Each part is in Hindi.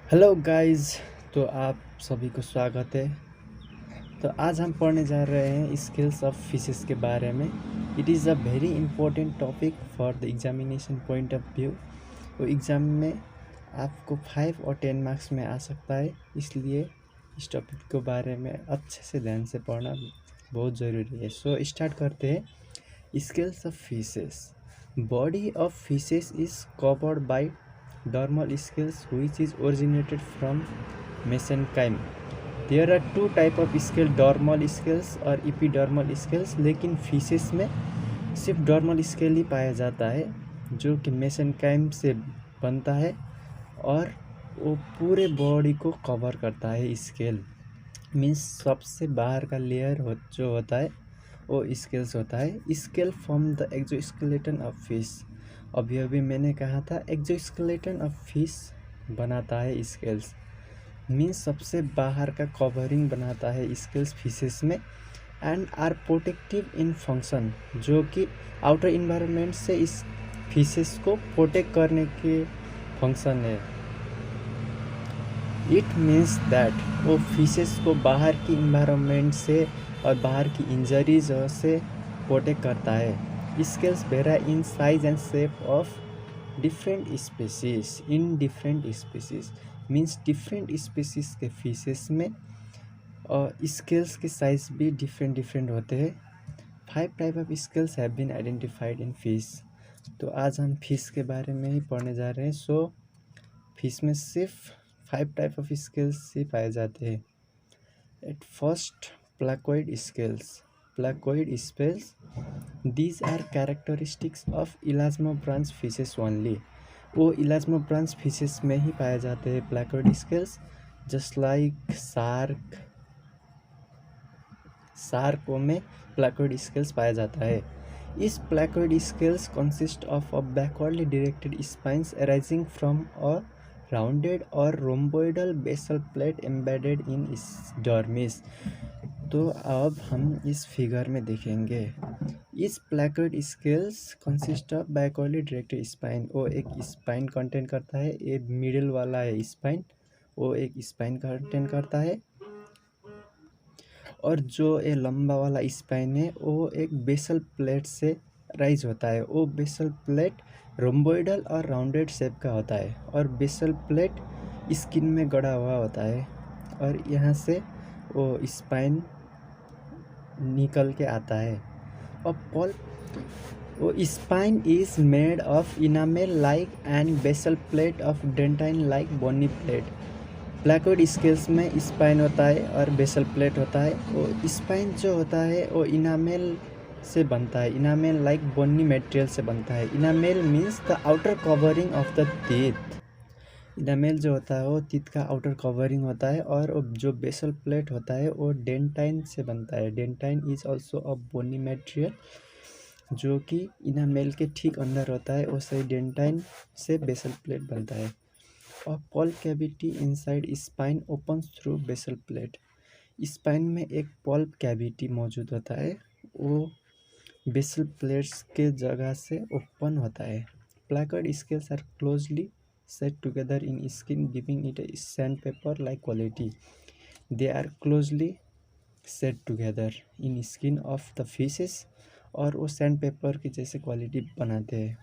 Hello guys. तो आप सभी को स्वागत है। तो आज हम पढ़ने जा रहे हैं स्किल्स ऑफ फिशेस के बारे में। It is a very important topic for the examination point of view. तो एग्ज़ाम में आपको 5 और 10 मार्क्स में आ सकता है, इसलिए इस टॉपिक के बारे में अच्छे से ध्यान से पढ़ना बहुत ज़रूरी है। सो स्टार्ट करते हैं। Skills of fishes. Body of fishes is covered by dermal scales which is originated from mesenchyme. There are two type of scale, dermal scales और epidermal scales, लेकिन फिशेस में सिर्फ डर्मल स्केल ही पाया जाता है जो कि मेसेनकाइम से बनता है और वो पूरे बॉडी को कवर करता है। स्केल मीन्स सबसे बाहर का लेयर जो होता है वो स्केल्स होता है। Scale from the exoskeleton of fish. अभी मैंने कहा था एक्सोस्केलेटन ऑफ फिश बनाता है स्केल्स। मीन्स सबसे बाहर का कवरिंग बनाता है स्केल्स फिशेस में। And are protective in function, जो कि आउटर इन्वायरमेंट से इस फिशेस को प्रोटेक्ट करने के फंक्शन है। इट मीन्स दैट वो फिशेस को बाहर की इन्वायरमेंट से और बाहर की इंजरीज से प्रोटेक्ट करता है। Scales very in size and shape of different species means different species के फिशेस में और स्केल्स के साइज भी डिफरेंट होते हैं। 5 type of scales have been identified in fish. तो आज हम फिश के बारे में ही पढ़ने जा रहे हैं। सो फिश में सिर्फ 5 टाइप ऑफ स्केल्स ही पाए जाते हैं। At first, placoid scales. Placoid scales, these are characteristics of elasmobranch fishes only. वो elasmobranch fishes में ही पाए जाते हैं placoid scales. Just like shark में प्लाकोइड स्केल्स पाया जाता है। इस placoid scales consist of a backwardly directed spines arising from a rounded or rhomboidal basal plate embedded in dermis. तो अब हम इस फिगर में देखेंगे। इस placoid scales consist of backwardly directed spine. वो एक स्पाइन कंटेंट करता है। ये मिडिल वाला है स्पाइन, वो एक स्पाइन कंटेंट करता है। और जो ये लंबा वाला स्पाइन है वो एक बेसल प्लेट से राइज होता है। वो बेसल प्लेट रोम्बोइडल और राउंडेड शेप का होता है और बेसल प्लेट स्किन में गड़ा हुआ होता है और यहाँ से वो स्पाइन निकल के आता है। और वो spine is made of enamel like and basal plate of dentine like bony plate. Placoid scales में स्पाइन होता है और बेसल प्लेट होता है। वो स्पाइन जो होता है वो इनामेल से बनता है। इनामेल लाइक बोनी मटेरियल से बनता है। Enamel means the outer covering of the teeth. Enamel जो होता है वो टीथ का आउटर कवरिंग होता है और जो बेसल प्लेट होता है वो डेंटाइन से बनता है। Dentine is also a bony material जो कि इनामेल के ठीक अंदर होता है। उससे डेंटाइन से बेसल प्लेट बनता है। और pulp cavity inside spine opens through basal plate. Spine में एक पल्प कैविटी मौजूद होता है, वो बेसल प्लेट्स के जगह से ओपन होता है। Placoid scales are closely set together in skin, giving it a sandpaper like quality. They are closely set together in skin of the fishes और वो सैंड पेपर की जैसे क्वालिटी बनाते हैं।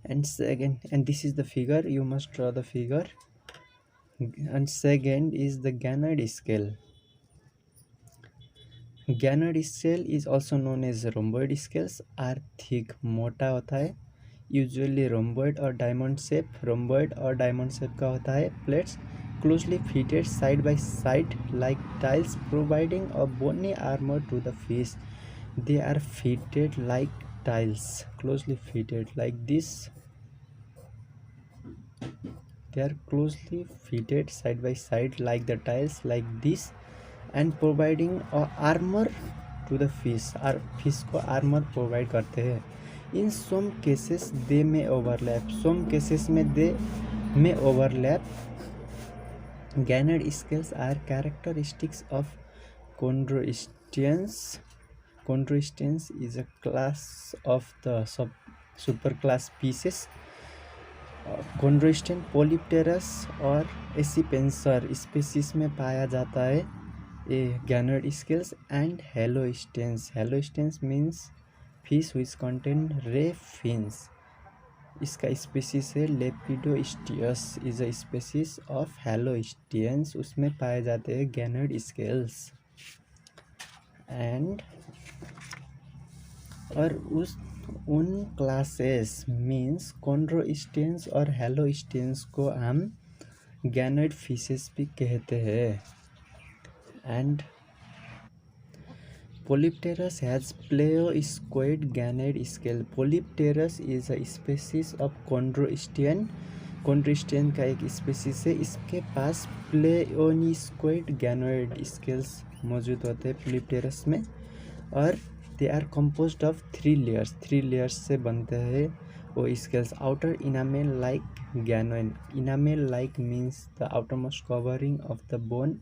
and this is the figure, you must draw the figure. And second is the ganoid scale. Ganoid scale is also known as rhomboid scales, are thick, मोटा होता है। यूजुअली रोम्बॉइड और डायमंड शेप का होता है। Plates closely fitted side by side like tiles, providing a bony armour to the fish. They are fitted like tiles, closely fitted like this. They are closely fitted side by side like the tiles like this and providing a armor to the fish। Fish को आर्मर प्रोवाइड करते हैं। इन some cases they may overlap, some cases में they may overlap. Ganoid scales are characteristics of chondrosteans. Chondrosteans is a class of the super class species chondrostean Polypterus और एसिपेंसर स्पीसीज में पाया जाता है। A ganoid scales and holosteans. Holosteans means fish which contain ray fins. इसका स्पीसीज है Lepidosteus is a species of holosteans. उसमें पाए जाते हैं गैनोइड स्केल्स एंड और उन क्लासेस मीन्स कॉन्ड्रोस्टेंस और हेलोस्टेंस को हम गैनोइड फिशेस भी कहते हैं। And Polypterus has pleoiscoid ganoid scale. Polypterus is a species of chondrostean। chondrostean का एक स्पेसीज है। इसके पास प्लेओनिस्कोइड गैनोइड स्केल्स मौजूद होते हैं पोलिप्टेरस में और they are composed of 3 layers. 3 layers से बनते हैं वो scales. Outer enamel like ganoine. Enamel like means the outer most covering of the bone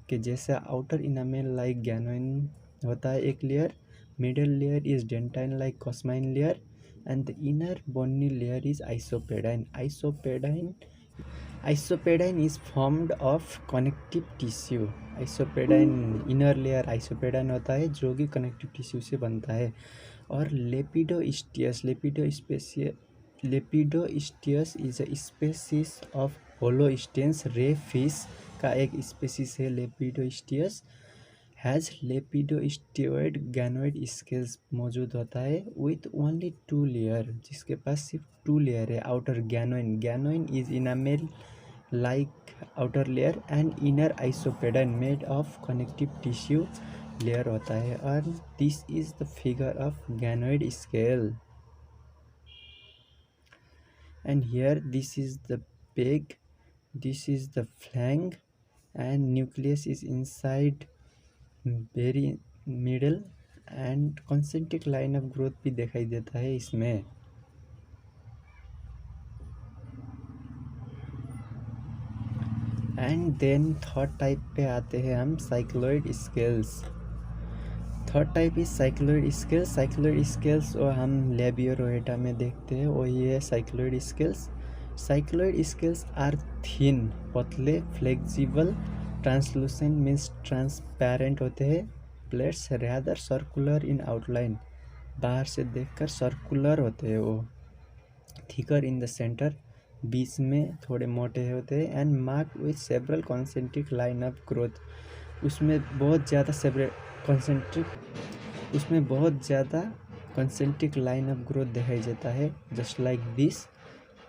के जैसे आउटर इनामेल लाइक गैनोइन होता है एक layer. Middle layer is dentine like cosmine layer and the inner bony layer is isopedine. Isopedine is formed of connective tissue. Isopedine inner layer isopedine होता है जो कि कनेक्टिव टिश्यू से बनता है। और लेपिडोस्टियस लेपिडोस्टियस इज अ स्पेसीज ऑफ होलोस्टेंस रे फिश का एक स्पेसीज है। लेपिडोस्टियस हैज़ लेपिडोस्टियोइड गैनोइड स्केल्स मौजूद होता है विथ ओनली 2 लेयर, जिसके पास सिर्फ 2 लेयर है। Outer ganoine is enamel like outer layer and inner isopedine made of connective tissue layer होता है। और this is the figure of ganoid scale and here this is the peg, this is the flange and nucleus is inside very middle and concentric line of growth भी दिखाई देता है इसमें। एंड देन थर्ड टाइप पे आते हैं हम cycloid scales. Third type is cycloid scales. Cycloid scales और हम लेबियोरोएटा में देखते हैं वही है cycloid scales. Cycloid scales are thin, पतले, फ्लेक्सिबल, ट्रांसलूसेंट मीन्स ट्रांसपेरेंट होते हैं। Plates rather circular in outline, बाहर से देखकर सर्कुलर होते हैं वो। थिकर इन द सेंटर, बीच में थोड़े मोटे होते हैं। And mark with several concentric line of growth, उसमें बहुत ज़्यादा कॉन्सेंट्रिक लाइन ऑफ ग्रोथ दिखाई देता है जस्ट लाइक दिस,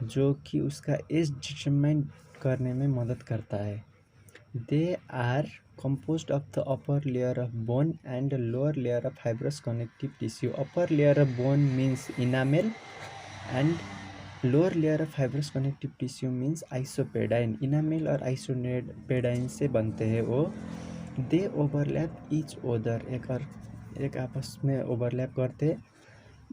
जो कि उसका एज डिटरमाइन करने में मदद करता है। They are composed of the upper layer of bone and the lower layer of fibrous connective tissue. Upper layer of bone means enamel and lower layer of fibrous connective tissue means isopedaine. Enamel और isopedaine से बनते हैं वो। They overlap each other, एक आपस में overlap करते हैं।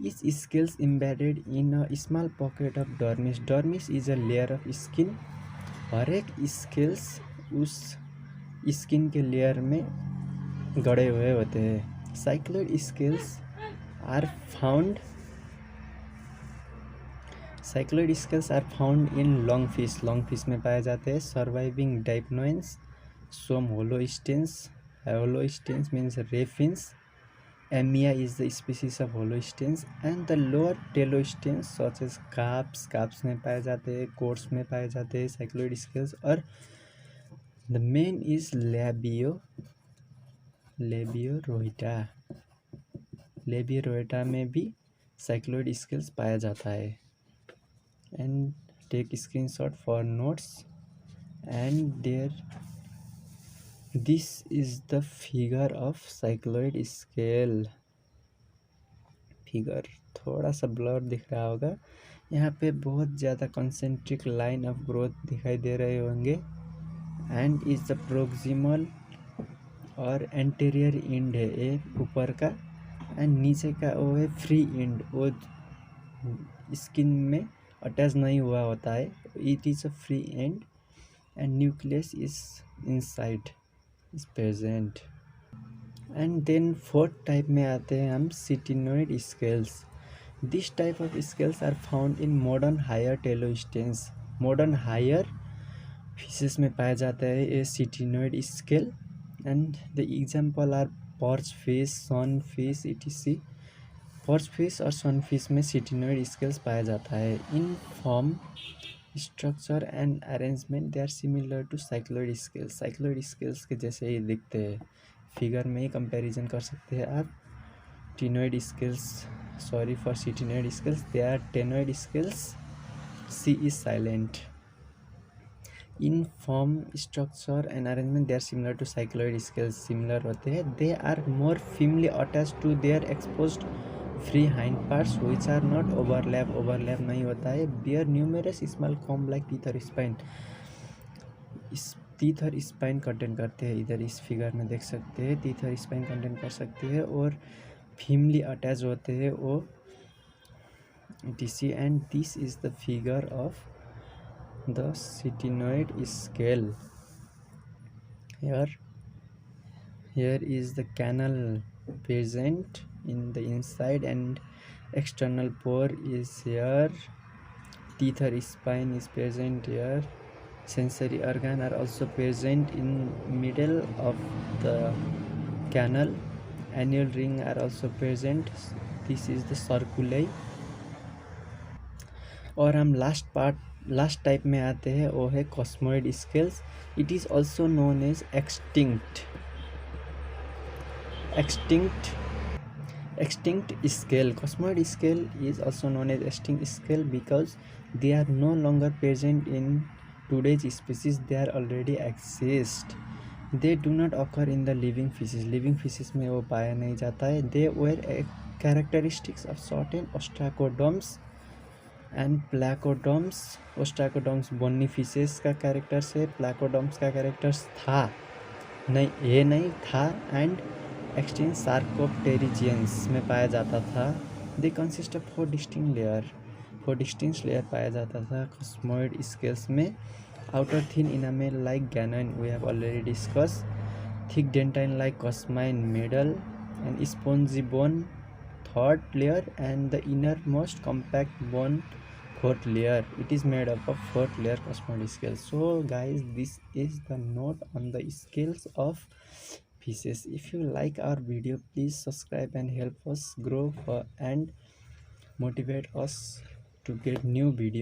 Each scales embedded in a small pocket of dermis. Dermis is a layer of skin. हर एक स्केल्स उस स्किन के लेयर में गड़े हुए होते हैं। Cycloid scales are found in lung fish में पाए जाते हैं। Surviving dipnoans, some holosteans means ray fins. Amia is the species of holosteans and the lower teleosteans such as carps में पाए जाते हैं, कोर्स में पाए जाते हैं साइक्लोइड स्केल्स। और द मेन इज लेबियोरोइटा में भी साइक्लोइड स्केल्स पाया जाता है। And take screenshot for notes and this is the figure of cycloid scale. Figure थोड़ा सा ब्लर दिख रहा होगा, यहाँ पे बहुत ज़्यादा कॉन्सेंट्रिक लाइन ऑफ ग्रोथ दिखाई दे रहे होंगे। एंड इज द प्रोक्सिमल और एंटीरियर एंड है एक ऊपर का, एंड नीचे का वो है फ्री एंड, वो स्किन में अटैच नहीं हुआ होता है। It is a free end and nucleus is inside is present. And then fourth type में आते हैं हम ctenoid scales. This type of scales are found in modern higher telosteans. Modern higher fishes में पाया जाता है ये ctenoid scale, and the example are perch fish, sunfish etc. Perch fish और सनफिश में सिटिनोइड स्केल्स पाया जाता है. In form, structure and arrangement they are similar to cycloid scales. Cycloid scales के जैसे ही दिखते हैं. फिगर में ही कंपैरिजन कर सकते हैं आप. Ctenoid scales, sorry for ctenoid scales, they are ctenoid scales. C is silent. In form, structure and arrangement they are similar to cycloid scales. Similar होते हैं. They are more firmly attach to their exposed free hind parts which are not overlap नहीं होता है. Bear numerous small comb like teeth or spine. इस टीथर स्पाइन कंटेंट करते हैं. इधर इस फिगर में देख सकते हैं टीथर स्पाइन कंटेंट कर सकते हैं और फिमली अटैच होते हैं वो टीसी. And this is the figure of the ctenoid scale. Here is the canal present in the inside and external pore is here. Teether spine is present here. Sensory organ are also present in middle of the canal. Annual ring are also present. This is the circuli. और हम लास्ट टाइप में आते हैं, वो है cosmoid scales. It is also known as extinct scale. Cosmoid scale is also known as extinct scale because they are no longer present in today's species. They are already exist. They do not occur in the living fishes में वो पाया नहीं जाता है. They were characteristics of certain ostracoderms and placoderms. ostracoderms bony fishes का कैरेक्टर्स है. placoderms का कैरेक्टर्स था नहीं था. एंड एक्सटिंक्ट सार्कोप्टेरिजियंस में पाया जाता था. They consist of 4 distinct layer पाया जाता था कॉस्मोइड स्केल्स में. Outer thin enamel like ganoine we have already discuss. Thick dentine like cosmine middle and spongy bone third layer and the inner most compact bone fourth layer. It is made up of 4th layer cosmoid scales. So guys, this is the note on the scales of fishes. If you like our video, please subscribe and help us grow and motivate us to get new videos.